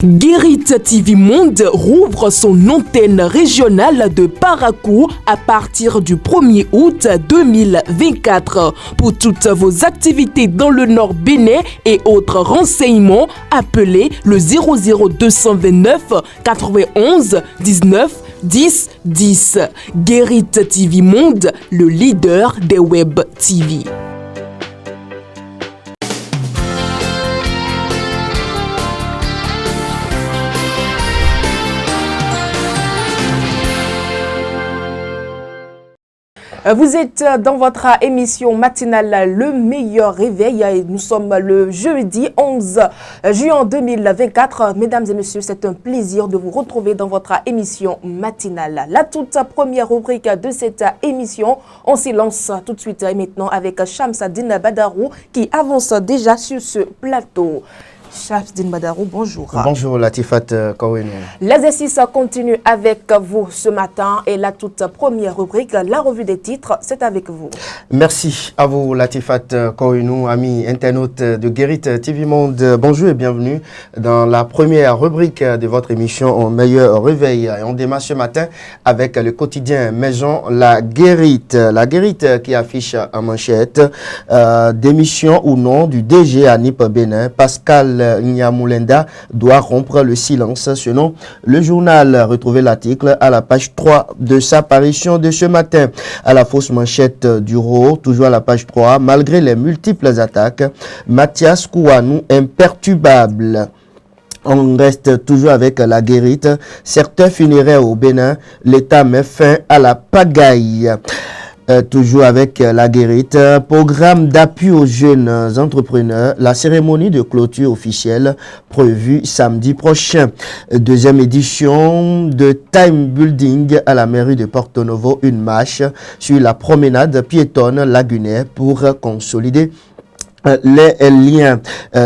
Guérit TV Monde rouvre son antenne régionale de Parakou à partir du 1er août 2024. Pour toutes vos activités dans le Nord Bénin et autres renseignements, appelez le 00229 91 19 10 10. Guérit TV Monde, le leader des web TV. Vous êtes dans votre émission matinale Le Meilleur Réveil. Nous sommes le jeudi 11 juin 2024. Mesdames et messieurs, c'est un plaisir de vous retrouver dans votre émission matinale. La toute première rubrique de cette émission, on s'y lance tout de suite et maintenant avec Shamsadine Badarou qui avance déjà sur ce plateau. Shamsadine Badarou, bonjour. Bonjour Latifat Kouenou. L'exercice continue avec vous ce matin et la toute première rubrique, la revue des titres, c'est avec vous. Merci à vous Latifat Kouenou, amis internautes de Guérit TV Monde. Bonjour et bienvenue dans la première rubrique de votre émission au meilleur réveil. Et on démarre ce matin avec le quotidien Maison La Guérite. La Guérite qui affiche en manchette démission ou non du DG à NIP Bénin, Pascal Nyamulenda doit rompre le silence. Selon le journal, retrouvez l'article à la page 3 de sa parution de ce matin. À la fausse manchette du RO, toujours à la page 3, malgré les multiples attaques, Mathias Kouanou imperturbable. On reste toujours avec la guérite. Certains funéraires au Bénin, l'État met fin à la pagaille. Toujours avec la guérite, programme d'appui aux jeunes entrepreneurs, la cérémonie de clôture officielle prévue samedi prochain. Deuxième édition de Time Building à la mairie de Porto Novo, une marche sur la promenade piétonne lagunaire pour consolider les liens.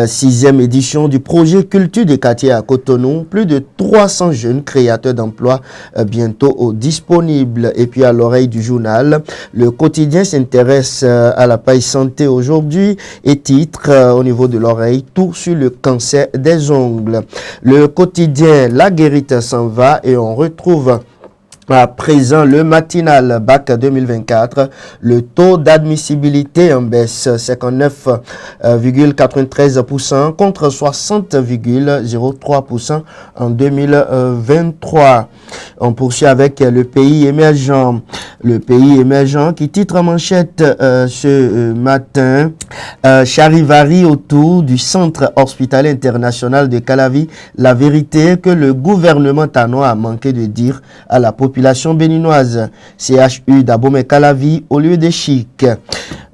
Sixième édition du projet Culture des quartiers à Cotonou. Plus de 300 jeunes créateurs d'emplois bientôt disponibles. Et puis à l'oreille du journal, le quotidien s'intéresse à la page santé aujourd'hui et titre au niveau de l'oreille, tout sur le cancer des ongles. Le quotidien La Guérite s'en va et on retrouve à présent, le matinal BAC 2024, le taux d'admissibilité en baisse 59,93% contre 60,03% en 2023. On poursuit avec le pays émergent. Le pays émergent qui titre en manchette ce matin, Charivari autour du centre hospitalier international de Calavi. La vérité que le gouvernement tanois a manqué de dire à la population béninoise. CHU d'Abomey Calavi au lieu de chic.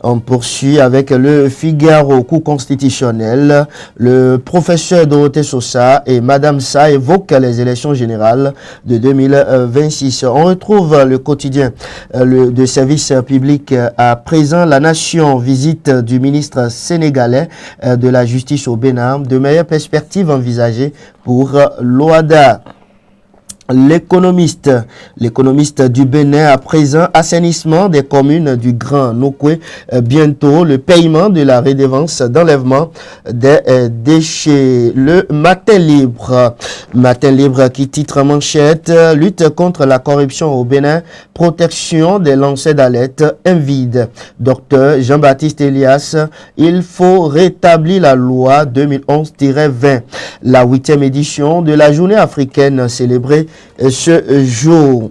On poursuit avec le Figaro, coup constitutionnel. Le professeur Dorothée Sosa et Madame Sa évoquent les élections générales de 2026. On retrouve le quotidien de service public à présent. La Nation, visite du ministre sénégalais de la justice au Bénin. De meilleures perspectives envisagées pour l'OADA. L'économiste du Bénin à présent, assainissement des communes du Grand Nokoué, bientôt le paiement de la redevance d'enlèvement des déchets. Le Matin Libre qui titre en manchette, lutte contre la corruption au Bénin, protection des lanceurs d'alerte, vide. Docteur Jean-Baptiste Elias, il faut rétablir la loi 2011-20. La 8e édition de la journée africaine célébrée ce jour.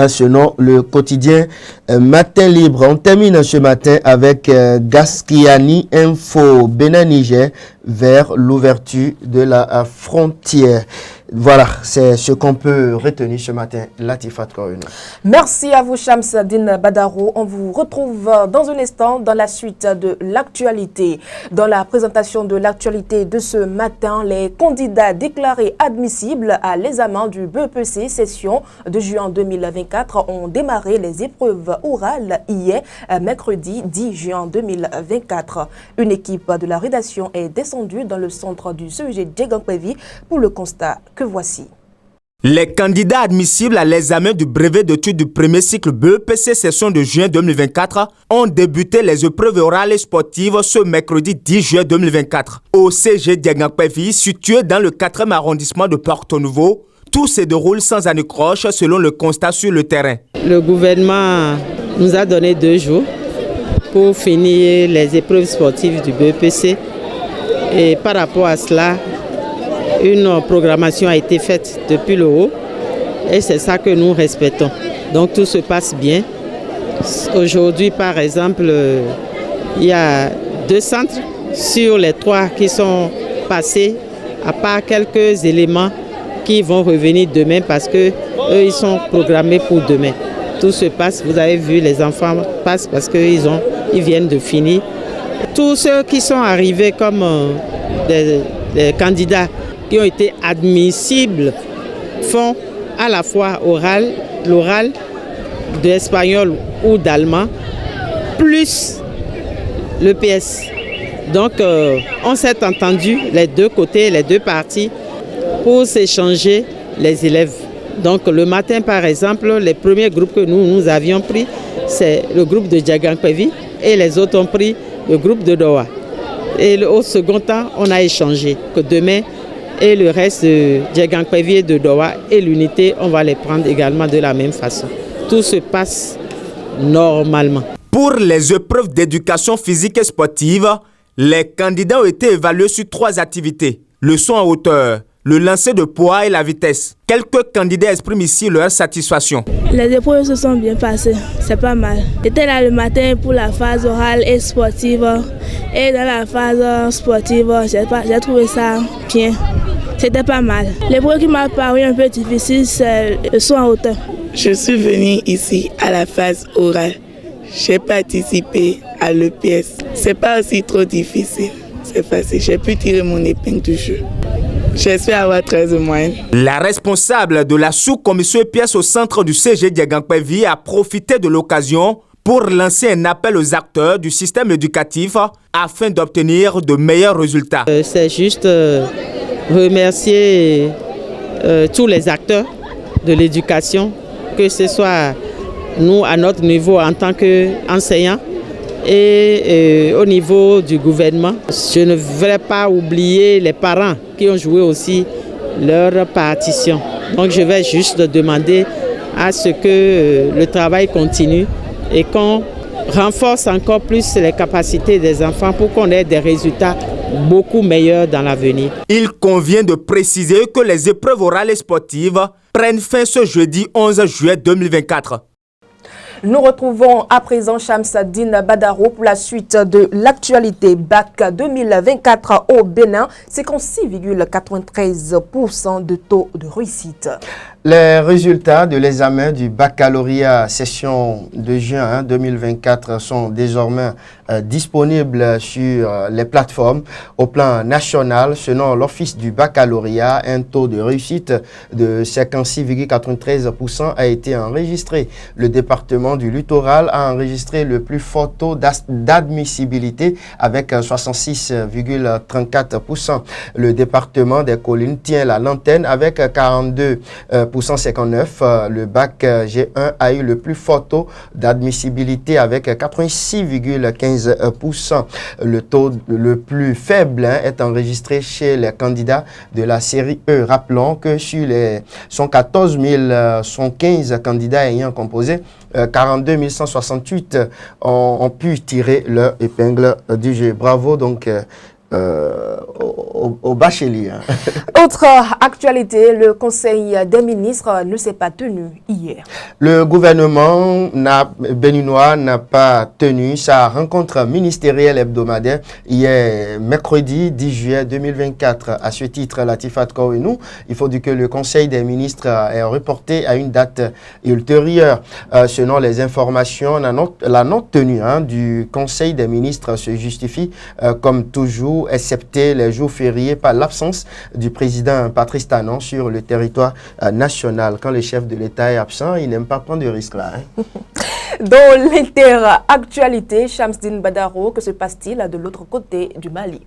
Selon le quotidien Matin Libre, on termine ce matin avec Gaskiani Info, Bénin-Niger vers l'ouverture de la frontière. Voilà, c'est ce qu'on peut retenir ce matin. Latifat Kouenou. Merci à vous, Shamsadine Badarou. On vous retrouve dans un instant dans la suite de l'actualité. Dans la présentation de l'actualité de ce matin, les candidats déclarés admissibles à l'examen du BEPC session de juin 2024 ont démarré les épreuves orales hier, mercredi 10 juin 2024. Une équipe de la rédaction est descendue dans le centre du CEG Djegangpevi pour le constat que voici. Les candidats admissibles à l'examen du brevet d'études du premier cycle BEPC session de juin 2024 ont débuté les épreuves orales et sportives ce mercredi 10 juin 2024 au CG Diagnankpevi, situé dans le 4e arrondissement de Porto-Nouveau. Tout se déroule sans anicroche selon le constat sur le terrain. Le gouvernement nous a donné 2 jours pour finir les épreuves sportives du BEPC. Et par rapport à cela, une programmation a été faite depuis le haut et c'est ça que nous respectons. Donc tout se passe bien. Aujourd'hui, par exemple, il y a 2 centres sur les 3 qui sont passés, à part quelques éléments qui vont revenir demain parce que eux ils sont programmés pour demain. Tout se passe, vous avez vu, les enfants passent parce qu'ils viennent de finir. Tous ceux qui sont arrivés comme des candidats qui ont été admissibles font à la fois l'oral de l'espagnol ou d'allemand, plus le PS. Donc on s'est entendu les 2 côtés, les 2 parties, pour s'échanger les élèves. Donc le matin par exemple, les premiers groupes que nous avions pris, c'est le groupe de Diagnankpevi et les autres ont pris le groupe de Doha. Et au second temps, on a échangé que demain, et le reste de Diagnankpevi et de Doha et l'unité, on va les prendre également de la même façon. Tout se passe normalement. Pour les épreuves d'éducation physique et sportive, les candidats ont été évalués sur 3 activités. Le saut en hauteur, le lancer de poids et la vitesse. Quelques candidats expriment ici leur satisfaction. Les épreuves se sont bien passées, c'est pas mal. J'étais là le matin pour la phase orale et sportive. Et dans la phase sportive, j'ai trouvé ça bien. C'était pas mal. L'épreuve qui m'a paru un peu difficile, c'est le saut en hauteur. Je suis venue ici à la phase orale. J'ai participé à l'EPS. C'est pas aussi trop difficile. C'est facile. J'ai pu tirer mon épingle du jeu. J'espère avoir 13 de moyenne. La responsable de la sous-commission EPS au centre du CG Diagnankpevi a profité de l'occasion pour lancer un appel aux acteurs du système éducatif afin d'obtenir de meilleurs résultats. C'est juste remercier tous les acteurs de l'éducation, que ce soit nous à notre niveau en tant qu'enseignants et au niveau du gouvernement. Je ne voudrais pas oublier les parents qui ont joué aussi leur partition. Donc je vais juste demander à ce que le travail continue et qu'on renforce encore plus les capacités des enfants pour qu'on ait des résultats beaucoup meilleurs dans l'avenir. Il convient de préciser que les épreuves orales et sportives prennent fin ce jeudi 11 juillet 2024. Nous retrouvons à présent Shamsadine Badaro pour la suite de l'actualité. Bac 2024 au Bénin, 56,93% de taux de réussite. Les résultats de l'examen du baccalauréat session de juin 2024 sont désormais disponibles sur les plateformes au plan national. Selon l'Office du baccalauréat, un taux de réussite de 56,93% a été enregistré. Le département du littoral a enregistré le plus fort taux d'admissibilité avec 66,34%. Le département des collines tient la lanterne avec 42,59%. Le bac G1 a eu le plus fort taux d'admissibilité avec 86,15%. Le taux le plus faible est enregistré chez les candidats de la série E. Rappelons que sur les 114 115 candidats ayant composé, 42 168 ont pu tirer leur épingle du jeu. Bravo donc au bachelier. Autre actualité, le Conseil des ministres ne s'est pas tenu hier. Le gouvernement béninois n'a pas tenu sa rencontre ministérielle hebdomadaire hier, mercredi 10 juillet 2024. À ce titre, Latifat Kouenou, il faut dire que le Conseil des ministres est reporté à une date ultérieure. Selon les informations, la non-tenue du Conseil des ministres se justifie comme toujours, excepté les jours fériés, par l'absence du président Patrice Talon sur le territoire national. Quand le chef de l'État est absent, il n'aime pas prendre de risques là. Dans l'interactualité, Shamsdine Badaro, que se passe-t-il de l'autre côté du Mali?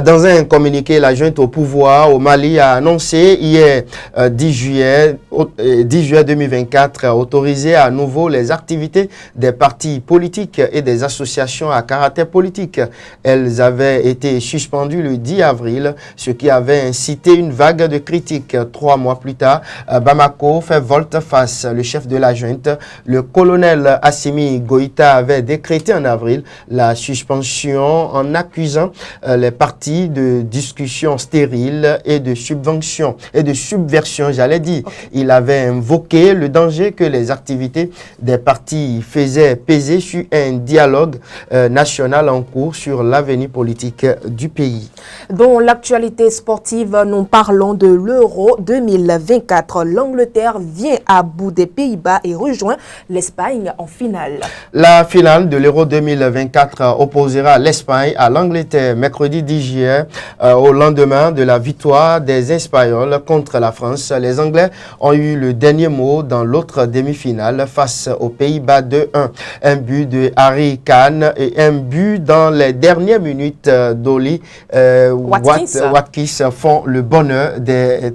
Dans un communiqué, la junte au pouvoir au Mali a annoncé hier 10 juillet 2024 autorisé à nouveau les activités des partis politiques et des associations à caractère politique. Elles avaient été suspendues le 10 avril, ce qui avait incité une vague de critiques. 3 mois plus tard, Bamako fait volte-face. Le chef de la junte, le colonel Assimi Goïta, avait décrété en avril la suspension en accusant les partis de discussion stérile et de subvention et de subversion, j'allais dire. Il avait invoqué le danger que les activités des partis faisaient peser sur un dialogue national en cours sur l'avenir politique du pays. Dans l'actualité sportive, nous parlons de l'Euro 2024. L'Angleterre vient à bout des Pays-Bas et rejoint l'Espagne en finale. La finale de l'Euro 2024 opposera l'Espagne à l'Angleterre mercredi 10 juillet au lendemain de la victoire des Espagnols contre la France. Les Anglais ont eu le dernier mot dans l'autre demi-finale face aux Pays-Bas 2-1. Un but de Harry Kane et un but dans les dernières minutes d'Oli Watkins font le bonheur des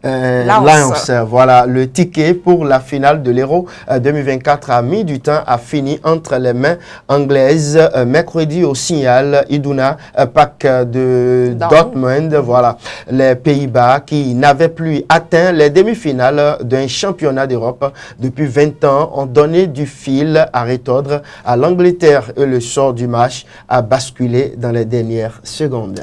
Lions. Voilà, le ticket pour la finale de l'Euro 2024 a mis du temps à finir entre les mains anglaises mercredi au Signal Iduna Park de Dortmund. Voilà, les Pays-Bas qui n'avaient plus atteint les demi-finales d'un championnat d'Europe depuis 20 ans ont donné du fil à retordre à l'Angleterre et le sort du match a basculé dans les dernières secondes.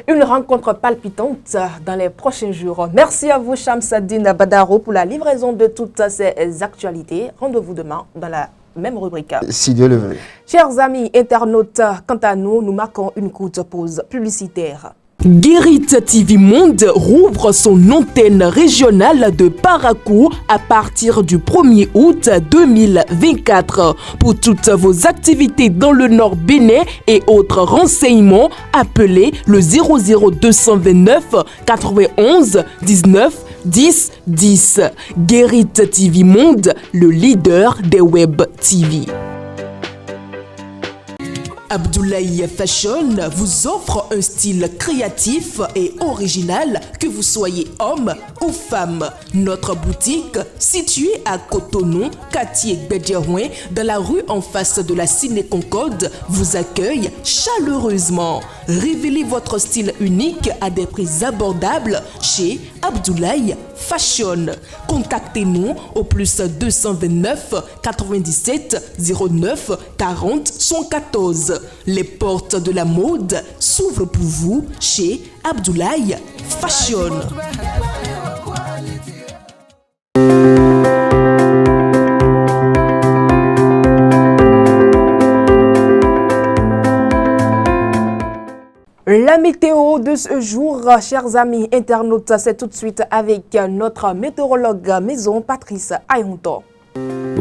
Une rencontre palpitante dans les prochains jours. Merci à vous, Shamsdine Badaro, pour la livraison de toutes ces actualités. Rendez-vous demain dans la même rubrique. Si Dieu le veut. Chers amis internautes, quant à nous, nous marquons une courte pause publicitaire. Guérit TV Monde rouvre son antenne régionale de Parakou à partir du 1er août 2024. Pour toutes vos activités dans le Nord Bénin et autres renseignements, appelez le 00229 91 19 10 10. Guérit TV Monde, le leader des web TV. Abdoulaye Fashion vous offre un style créatif et original, que vous soyez homme ou femme. Notre boutique, située à Cotonou, quartier Bédiarouin, dans la rue en face de la Ciné Concorde, vous accueille chaleureusement. Révélez votre style unique à des prix abordables chez Abdoulaye Fashion. Contactez-nous au plus 229 97 09 40 114. Les portes de la mode s'ouvrent pour vous chez Abdoulaye Fashion. La météo de ce jour, chers amis internautes, c'est tout de suite avec notre météorologue maison, Patrice Ayonto.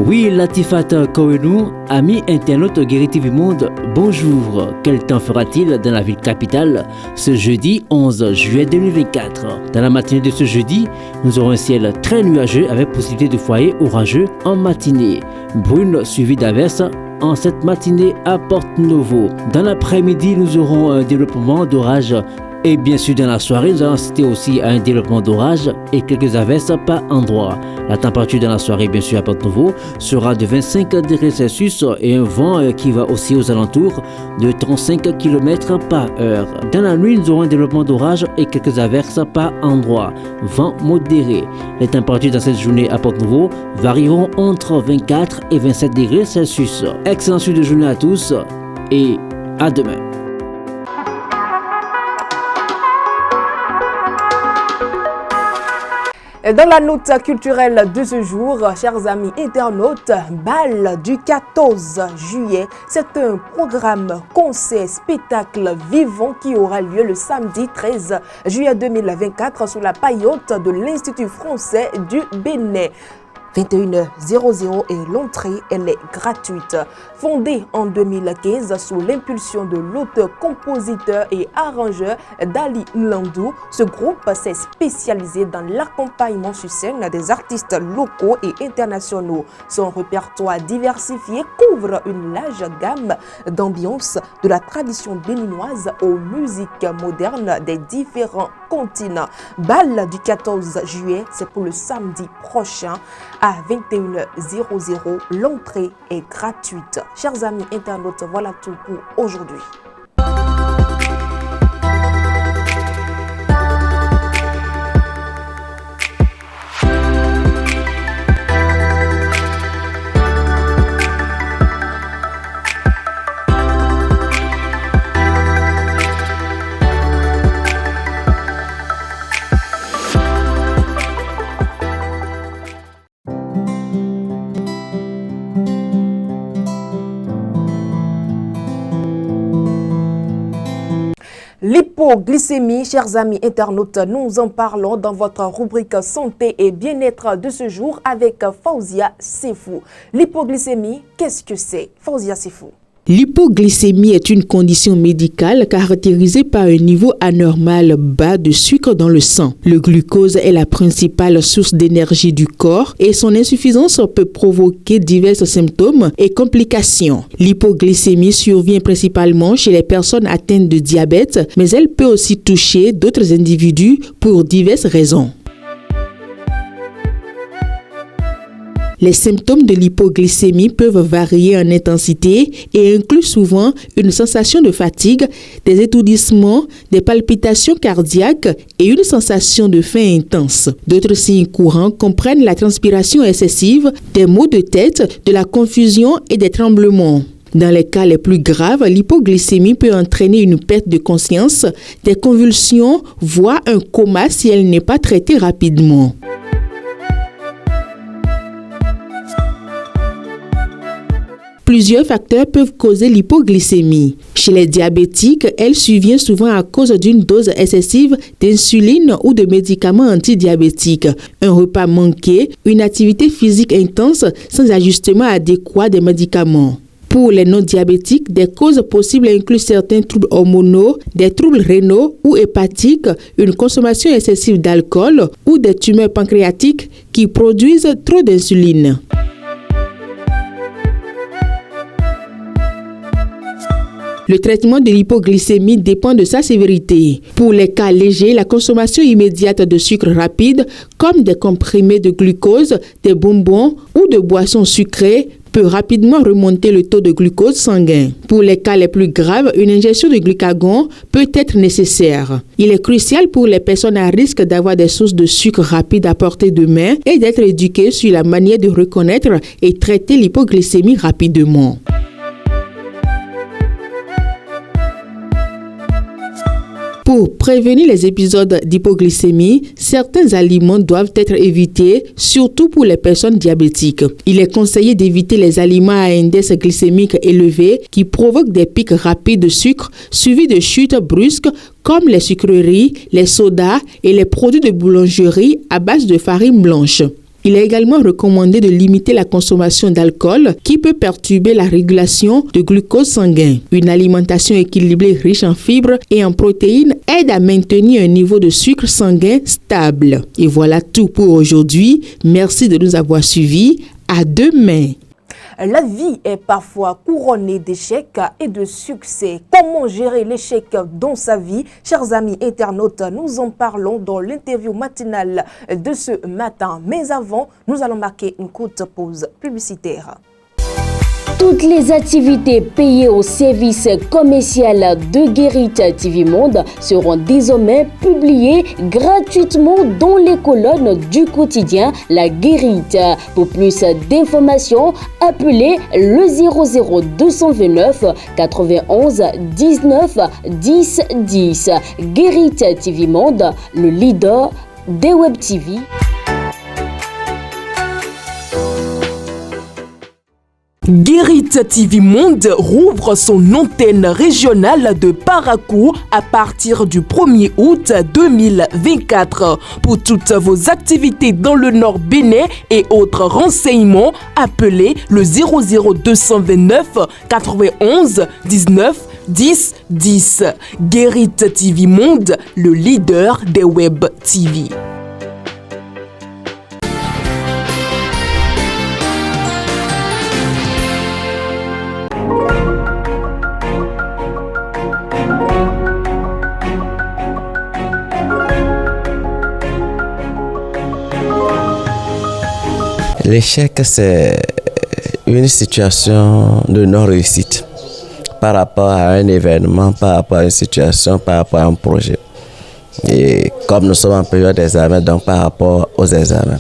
Oui, Latifat Kouenou, amis internautes Guérit TV Monde, bonjour. Quel temps fera-t-il dans la ville capitale ce jeudi 11 juillet 2024? Dans la matinée de ce jeudi, nous aurons un ciel très nuageux avec possibilité de foyers orageux en matinée. Brune suivie d'averses en cette matinée à Porte-Novo. Dans l'après-midi, nous aurons un développement d'orage. Et bien sûr, dans la soirée, nous allons assister aussi à un développement d'orage et quelques averses par endroit. La température dans la soirée, bien sûr, à Porte-Novo, sera de 25 degrés Celsius et un vent qui va aussi aux alentours de 35 km par heure. Dans la nuit, nous aurons un développement d'orage et quelques averses par endroit. Vent modéré. Les températures dans cette journée à Porte-Novo varieront entre 24 et 27 degrés Celsius. Excellente suite de journée à tous et à demain. Dans la note culturelle de ce jour, chers amis internautes, Bal du 14 juillet, c'est un programme concert spectacle vivant qui aura lieu le samedi 13 juillet 2024 sous la paillote de l'Institut français du Bénin. 21h00 et l'entrée elle est gratuite. Fondée en 2015 sous l'impulsion de l'auteur, compositeur et arrangeur Dali Nlandou, ce groupe s'est spécialisé dans l'accompagnement sur scène des artistes locaux et internationaux. Son répertoire diversifié couvre une large gamme d'ambiances de la tradition béninoise aux musiques modernes des différents continents. Bal du 14 juillet, c'est pour le samedi prochain à 21h00. L'entrée est gratuite. Chers amis internautes, voilà tout pour aujourd'hui. L'hypoglycémie, chers amis internautes, nous en parlons dans votre rubrique santé et bien-être de ce jour avec Fauzia Sefou. L'hypoglycémie, qu'est-ce que c'est? Fauzia Sefou. L'hypoglycémie est une condition médicale caractérisée par un niveau anormal bas de sucre dans le sang. Le glucose est la principale source d'énergie du corps et son insuffisance peut provoquer divers symptômes et complications. L'hypoglycémie survient principalement chez les personnes atteintes de diabète, mais elle peut aussi toucher d'autres individus pour diverses raisons. Les symptômes de l'hypoglycémie peuvent varier en intensité et incluent souvent une sensation de fatigue, des étourdissements, des palpitations cardiaques et une sensation de faim intense. D'autres signes courants comprennent la transpiration excessive, des maux de tête, de la confusion et des tremblements. Dans les cas les plus graves, l'hypoglycémie peut entraîner une perte de conscience, des convulsions, voire un coma si elle n'est pas traitée rapidement. Plusieurs facteurs peuvent causer l'hypoglycémie. Chez les diabétiques, elle survient souvent à cause d'une dose excessive d'insuline ou de médicaments antidiabétiques, un repas manqué, une activité physique intense sans ajustement adéquat des médicaments. Pour les non-diabétiques, des causes possibles incluent certains troubles hormonaux, des troubles rénaux ou hépatiques, une consommation excessive d'alcool ou des tumeurs pancréatiques qui produisent trop d'insuline. Le traitement de l'hypoglycémie dépend de sa sévérité. Pour les cas légers, la consommation immédiate de sucre rapide, comme des comprimés de glucose, des bonbons ou de boissons sucrées, peut rapidement remonter le taux de glucose sanguin. Pour les cas les plus graves, une injection de glucagon peut être nécessaire. Il est crucial pour les personnes à risque d'avoir des sources de sucre rapide à portée de main et d'être éduquées sur la manière de reconnaître et traiter l'hypoglycémie rapidement. Pour prévenir les épisodes d'hypoglycémie, certains aliments doivent être évités, surtout pour les personnes diabétiques. Il est conseillé d'éviter les aliments à index glycémique élevé qui provoquent des pics rapides de sucre suivis de chutes brusques comme les sucreries, les sodas et les produits de boulangerie à base de farine blanche. Il est également recommandé de limiter la consommation d'alcool qui peut perturber la régulation de glucose sanguin. Une alimentation équilibrée riche en fibres et en protéines aide à maintenir un niveau de sucre sanguin stable. Et voilà tout pour aujourd'hui. Merci de nous avoir suivis. À demain. La vie est parfois couronnée d'échecs et de succès. Comment gérer l'échec dans sa vie? Chers amis internautes, nous en parlons dans l'interview matinale de ce matin. Mais avant, nous allons marquer une courte pause publicitaire. Toutes les activités payées au service commercial de Guérit TV Monde seront désormais publiées gratuitement dans les colonnes du quotidien La Guérite. Pour plus d'informations, appelez le 00229 91 19 10 10. Guérit TV Monde, le leader des Web TV. Guérit TV Monde rouvre son antenne régionale de Parakou à partir du 1er août 2024. Pour toutes vos activités dans le Nord Bénin et autres renseignements, appelez le 00229 91 19 10 10. Guérit TV Monde, le leader des web TV. L'échec, c'est une situation de non-réussite par rapport à un événement, par rapport à une situation, par rapport à un projet. Et comme nous sommes en période d'examen, donc par rapport aux examens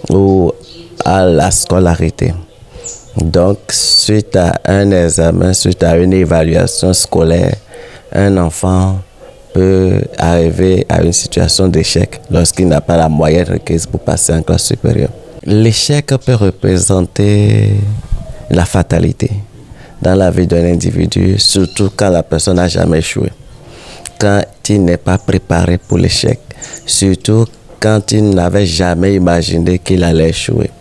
ou à la scolarité. Donc, suite à un examen, suite à une évaluation scolaire, un enfant peut arriver à une situation d'échec lorsqu'il n'a pas la moyenne requise pour passer en classe supérieure. L'échec peut représenter la fatalité dans la vie d'un individu, surtout quand la personne n'a jamais échoué, quand il n'est pas préparé pour l'échec, surtout quand il n'avait jamais imaginé qu'il allait échouer.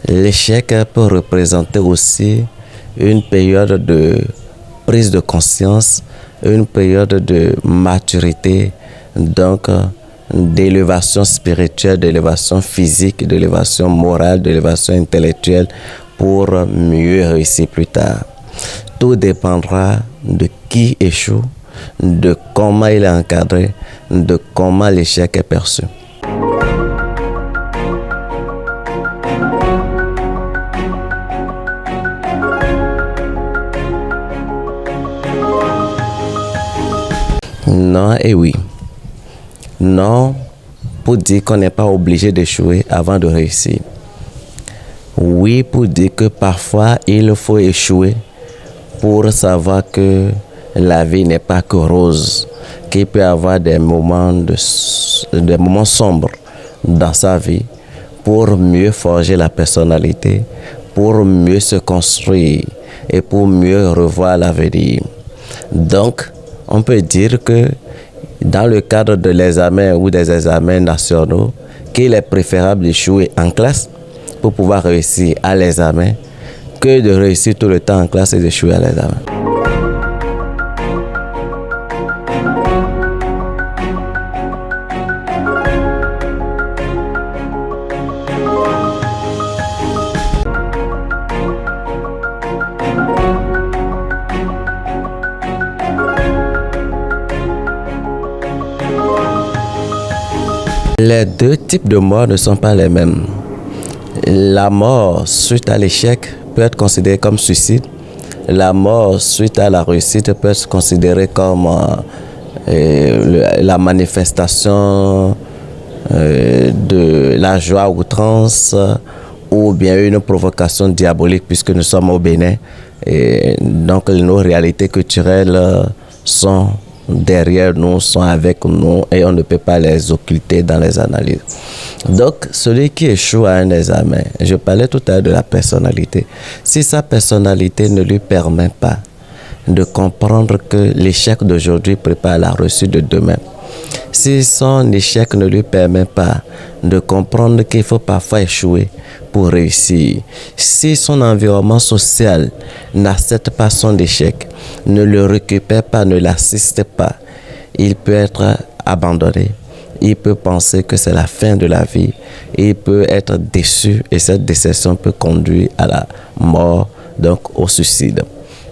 L'échec peut représenter aussi une période de prise de conscience, une période de maturité, donc d'élévation spirituelle, d'élévation physique, d'élévation morale, d'élévation intellectuelle pour mieux réussir plus tard. Tout dépendra de qui échoue, de comment il est encadré, de comment l'échec est perçu. Non et oui. Non, pour dire qu'on n'est pas obligé d'échouer avant de réussir. Oui, pour dire que parfois il faut échouer pour savoir que la vie n'est pas que rose, qu'il peut y avoir des moments sombres dans sa vie pour mieux forger la personnalité, pour mieux se construire et pour mieux revoir l'avenir. Donc, on peut dire que dans le cadre de l'examen ou des examens nationaux, qu'il est préférable d'échouer en classe pour pouvoir réussir à l'examen que de réussir tout le temps en classe et d'échouer à l'examen. Les deux types de morts ne sont pas les mêmes. La mort suite à l'échec peut être considérée comme suicide. La mort suite à la réussite peut être considérée comme la manifestation de la joie à outrance ou bien une provocation diabolique puisque nous sommes au Bénin. Et donc nos réalités culturelles sont derrière nous, sont avec nous et on ne peut pas les occulter dans les analyses. Donc, celui qui échoue à un examen, je parlais tout à l'heure de la personnalité. Si sa personnalité ne lui permet pas de comprendre que l'échec d'aujourd'hui prépare la réussite de demain, si son échec ne lui permet pas de comprendre qu'il faut parfois échouer pour réussir, si son environnement social n'accepte pas son échec, ne le récupère pas, ne l'assiste pas, il peut être abandonné, il peut penser que c'est la fin de la vie, il peut être déçu et cette déception peut conduire à la mort, donc au suicide.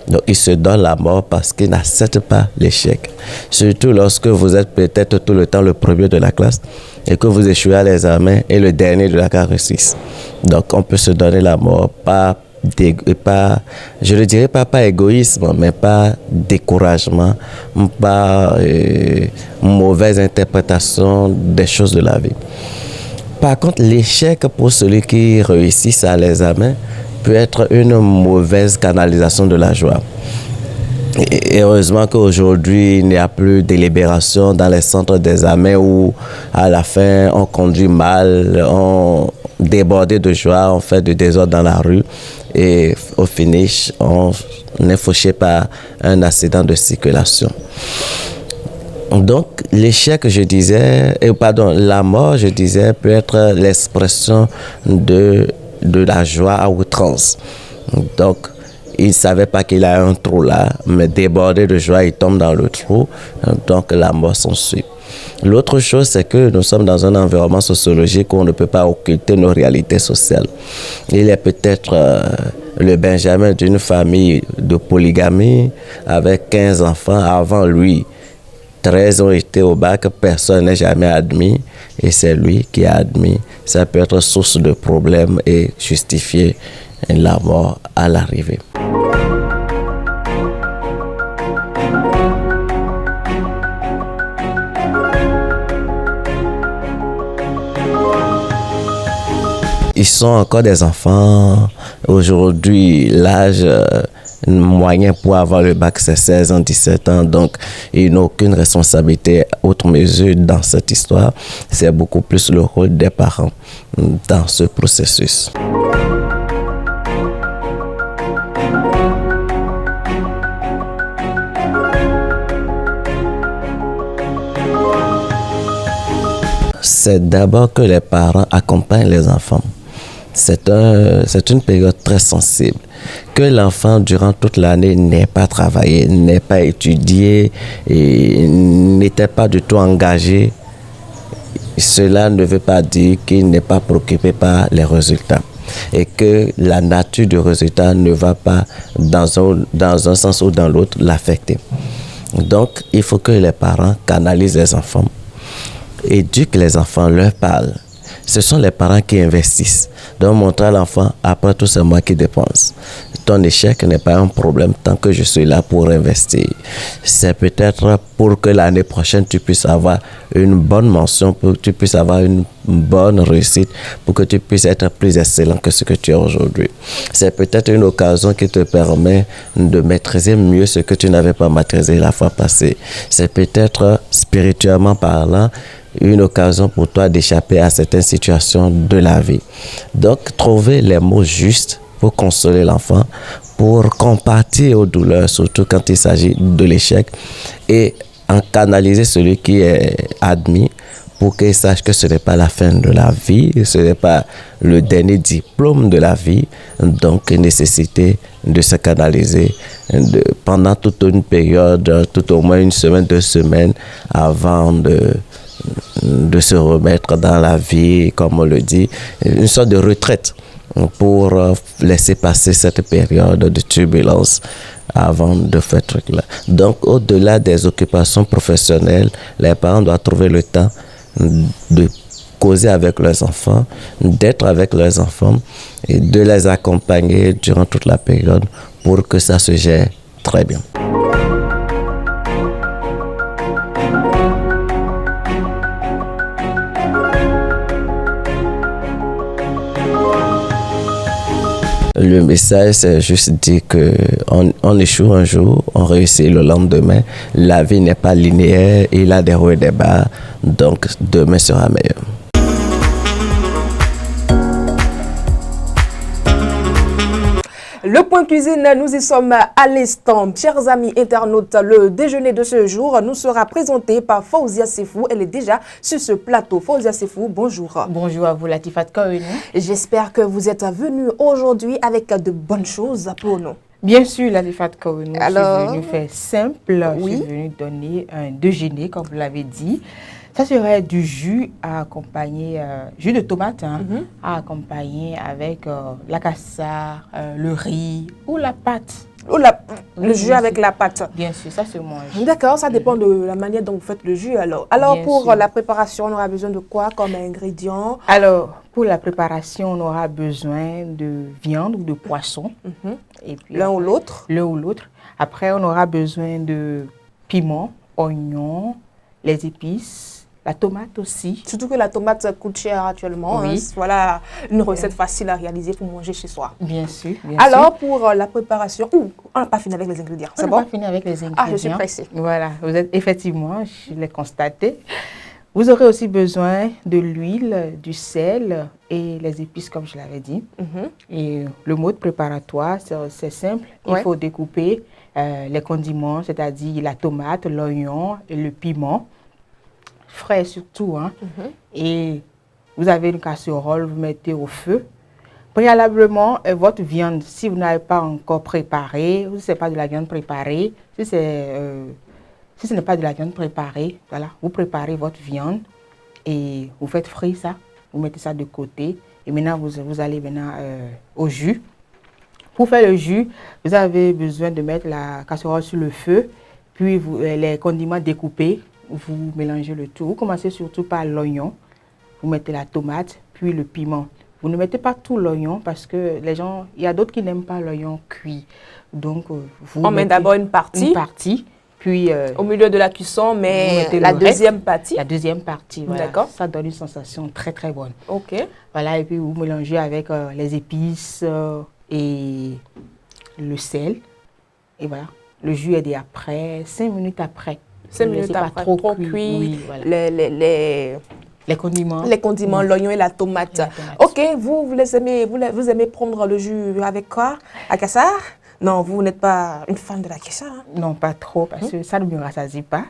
Donc, il se donne la mort parce qu'il n'accepte pas l'échec. Surtout lorsque vous êtes peut-être tout le temps le premier de la classe et que vous échouez à l'examen et le dernier de la classe réussisse. Donc, on peut se donner la mort, je ne dirais pas par égoïsme, mais par découragement, par mauvaise interprétation des choses de la vie. Par contre, l'échec pour celui qui réussit à l'examen peut être une mauvaise canalisation de la joie. Et heureusement qu'aujourd'hui, il n'y a plus de délibération dans les centres d'examen où à la fin, on conduit mal, débordé de joie, on fait du désordre dans la rue et au finish, on est fauché par un accident de circulation. Donc, l'échec, je disais, la mort, je disais, peut être l'expression de la joie à outrance. Donc, il ne savait pas qu'il a un trou là, mais débordé de joie, il tombe dans le trou, donc la mort s'ensuit. L'autre chose, c'est que nous sommes dans un environnement sociologique où on ne peut pas occulter nos réalités sociales. Il est peut-être le Benjamin d'une famille de polygamie avec 15 enfants. Avant lui, 13 ont été au bac, personne n'est jamais admis et c'est lui qui est admis. Ça peut être source de problèmes et justifier la mort à l'arrivée. Ils sont encore des enfants. Aujourd'hui, l'âge moyen pour avoir le bac, c'est 16 ans, 17 ans. Donc, ils n'ont aucune responsabilité outre mesure dans cette histoire. C'est beaucoup plus le rôle des parents dans ce processus. C'est d'abord que les parents accompagnent les enfants. C'est une période très sensible. Que l'enfant, durant toute l'année, n'ait pas travaillé, n'ait pas étudié et n'était pas du tout engagé, cela ne veut pas dire qu'il n'est pas préoccupé par les résultats. Et que la nature du résultat ne va pas, dans un sens ou dans l'autre, l'affecter. Donc, il faut que les parents canalisent les enfants, éduquent les enfants, leur parlent. Ce sont les parents qui investissent. Donc, montrer à l'enfant, après tout, c'est moi qui dépense. Ton échec n'est pas un problème tant que je suis là pour investir. C'est peut-être pour que l'année prochaine, tu puisses avoir une bonne mention, pour que tu puisses avoir une bonne réussite, pour que tu puisses être plus excellent que ce que tu es aujourd'hui. C'est peut-être une occasion qui te permet de maîtriser mieux ce que tu n'avais pas maîtrisé la fois passée. C'est peut-être, spirituellement parlant, une occasion pour toi d'échapper à certaines situations de la vie. Donc, trouver les mots justes pour consoler l'enfant, pour compatir aux douleurs, surtout quand il s'agit de l'échec, et en canaliser celui qui est admis pour qu'il sache que ce n'est pas la fin de la vie, ce n'est pas le dernier diplôme de la vie, donc nécessité de se canaliser pendant toute une période, tout au moins une semaine, 2 semaines, avant de se remettre dans la vie, comme on le dit, une sorte de retraite pour laisser passer cette période de turbulence avant de faire ce truc-là. Donc, au-delà des occupations professionnelles, les parents doivent trouver le temps de causer avec leurs enfants, d'être avec leurs enfants et de les accompagner durant toute la période pour que ça se gère très bien. Le message, c'est juste dire qu'on échoue un jour, on réussit le lendemain. La vie n'est pas linéaire, il y a des hauts et des bas, donc demain sera meilleur. Le point cuisine, nous y sommes à l'instant. Chers amis internautes, le déjeuner de ce jour nous sera présenté par Fauzia Sefou. Elle est déjà sur ce plateau. Fauzia Sefou, bonjour. Bonjour à vous, Latifat Kowenou. J'espère que vous êtes venus aujourd'hui avec de bonnes choses pour nous. Bien sûr, Latifat Kowenou. Alors, je suis venue faire simple. Oui. Je suis venue donner un déjeuner, comme vous l'avez dit. Ça serait du jus à accompagner, jus de tomate, à accompagner avec la cassare, le riz ou la pâte. Ou le jus avec la pâte. Bien sûr, ça se mange. D'accord, ça dépend de la manière dont vous faites le jus alors. Alors, Bien pour sûr. la préparation, on aura besoin de quoi comme ingrédients? Alors, pour la préparation, on aura besoin de viande ou de poisson. Et puis, L'un ou l'autre? L'un ou l'autre. Après, on aura besoin de piment, oignons, les épices, la tomate aussi. Surtout que la tomate coûte cher actuellement. Oui. Voilà une recette facile à réaliser pour manger chez soi. Bien sûr. Bien Alors, sûr. pour la préparation, on n'a pas fini avec les ingrédients. On C'est n'a bon? pas fini avec les ingrédients. Ah, je suis pressée. Voilà, vous êtes effectivement, je l'ai constaté. Vous aurez aussi besoin de l'huile, du sel et les épices, comme je l'avais dit. Et le mode préparatoire, c'est simple. Il faut découper les condiments, c'est-à-dire la tomate, l'oignon et le piment, frais surtout. Et vous avez une casserole, vous mettez au feu. Préalablement, votre viande, si vous n'avez pas encore préparé, ou si ce n'est pas de la viande préparée, si ce n'est pas de la viande préparée, voilà, vous préparez votre viande et vous faites frire ça, vous mettez ça de côté. Et maintenant, vous allez maintenant au jus. Pour faire le jus, vous avez besoin de mettre la casserole sur le feu, puis les condiments découpés, vous mélangez le tout. Vous commencez surtout par l'oignon, vous mettez la tomate, puis le piment. Vous ne mettez pas tout l'oignon parce que il y a d'autres qui n'aiment pas l'oignon cuit. Donc, on met d'abord une partie. Puis, au milieu de la cuisson, mais la deuxième partie. La deuxième partie, voilà. D'accord. Ça donne une sensation très très bonne. Ok. Voilà, et puis vous mélangez avec les épices et le sel. Et voilà, le jus est après, 5 minutes après. 5 minutes après, pas trop cuit. Oui, voilà. Les condiments, l'oignon et la tomate. Ok, vous aimez prendre le jus avec quoi? À Kassar? Non, vous n'êtes pas une fan de la Kassar? Non, pas trop, parce que ça ne me rassasie pas.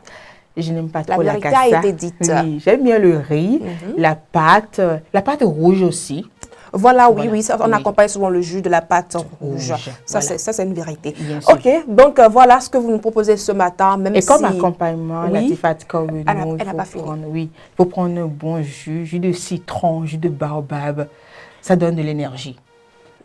Je n'aime pas trop la Kassar. vérité a été dite. Oui, j'aime bien le riz, la pâte rouge aussi. Voilà, oui, ça, on accompagne souvent le jus de la pâte rouge. Ça, voilà. C'est une vérité. Bien sûr. Ok, donc voilà ce que vous nous proposez ce matin. Même et comme accompagnement, la Latifat Kowenou, elle n'a pas fini. Il faut prendre un bon jus de citron, jus de baobab. Ça donne de l'énergie.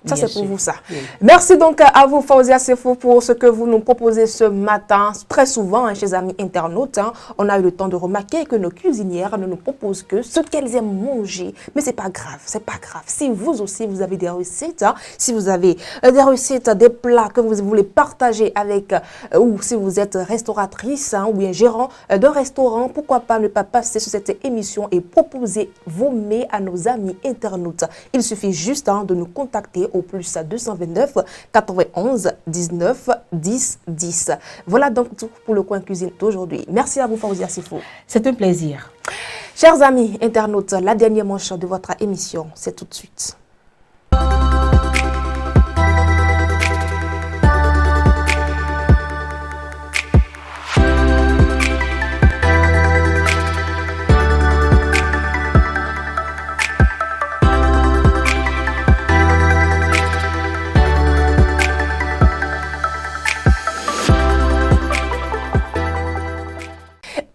Ça, c'est pour vous, ça. Oui. Merci donc à vous, Fauzia Sefo, pour ce que vous nous proposez ce matin. Très souvent, chez amis internautes, on a eu le temps de remarquer que nos cuisinières ne nous proposent que ce qu'elles aiment manger. Mais c'est pas grave, c'est pas grave. Si vous aussi, vous avez des recettes, si vous avez des recettes, des plats que vous voulez partager avec, ou si vous êtes restauratrice ou bien gérant d'un restaurant, pourquoi pas ne pas passer sur cette émission et proposer vos mets à nos amis internautes. Il suffit juste de nous contacter au plus 229 91 19 10 10. Voilà donc tout pour le coin cuisine d'aujourd'hui. Merci à vous, Fauzia Sefo. C'est un plaisir. Chers amis internautes, la dernière manche de votre émission, c'est tout de suite.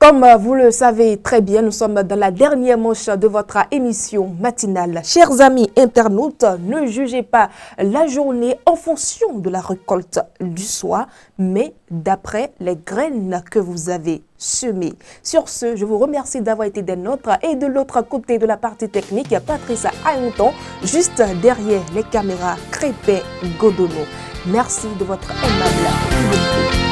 Comme vous le savez très bien, nous sommes dans la dernière manche de votre émission matinale. Chers amis internautes, ne jugez pas la journée en fonction de la récolte du soir, mais d'après les graines que vous avez semées. Sur ce, je vous remercie d'avoir été des nôtres et de l'autre côté de la partie technique, Patricia Ayoton, juste derrière les caméras, Crépin Godono. Merci de votre aimable fidélité.